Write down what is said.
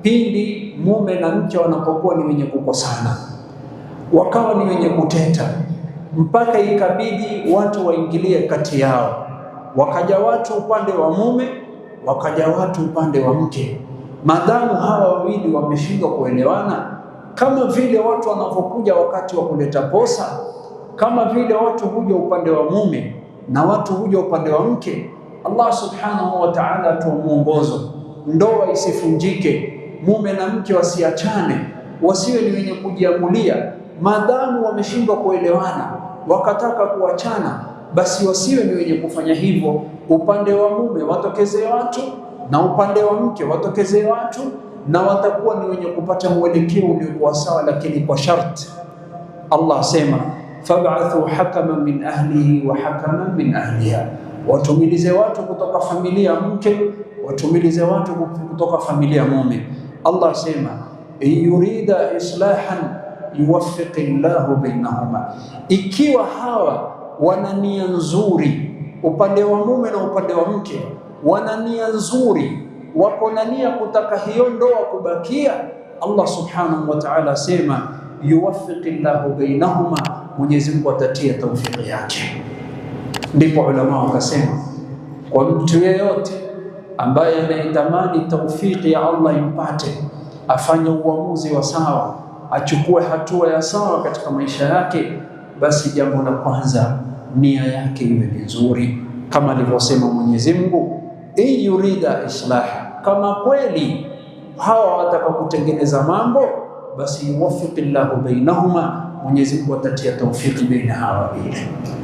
pindi mume na mke wanapokuwa ni wenye kukosana, wakawa ni wenye kuteta, mpaka ikabidi watu waingilie kati yao, wakaja watu upande wa mume, wakaja watu upande wa mke. Madamu hawa wawili wameshindwa kuelewana, kama vile watu wanavyokuja wakati wa kuleta posa, kama vile watu huja upande wa mume na watu huja upande wa mke, Allah subhanahu wa ta'ala atoa mwongozo, ndoa isifunjike, mume na mke wasiachane, wasiwe ni wenye kujiamulia. Madamu wameshindwa kuelewana wakataka kuachana, basi wasiwe ni wenye kufanya hivyo. Upande wa mume watokezee watu na upande wa mke watokezee watu, na watakuwa ni wenye kupata mwelekeo uliokuwa sawa, lakini kwa sharti. Allah asema fab'athu hakaman min ahlihi wa hakaman min ahliha, watumilize watu kutoka familia mke, watumilize watu kutoka familia mume. Allah asema yurida islahan yuwaffiqillahu bainahuma, ikiwa hawa wana nia nzuri, upande wa mume na upande wa mke wana nia nzuri, wako na nia kutaka hiyo ndoa kubakia, Allah subhanahu wa ta'ala asema yuwaffiqillahu bainahuma, Mwenyezi Mungu atatia tawfiki yake. Ndipo ulama wakasema kwa mtu yeyote ambaye anayetamani tawfiki ya Allah impate, afanye uamuzi wa sawa, achukue hatua ya sawa katika maisha yake, basi jambo la kwanza nia yake iwe nzuri, kama alivyosema Mwenyezi Mungu yurida islaha, kama kweli hawa wataka kutengeneza mambo, basi yuwaffiqillahu bainahuma, Mwenyezi Mungu atatia tawfiki baina hawa wawili.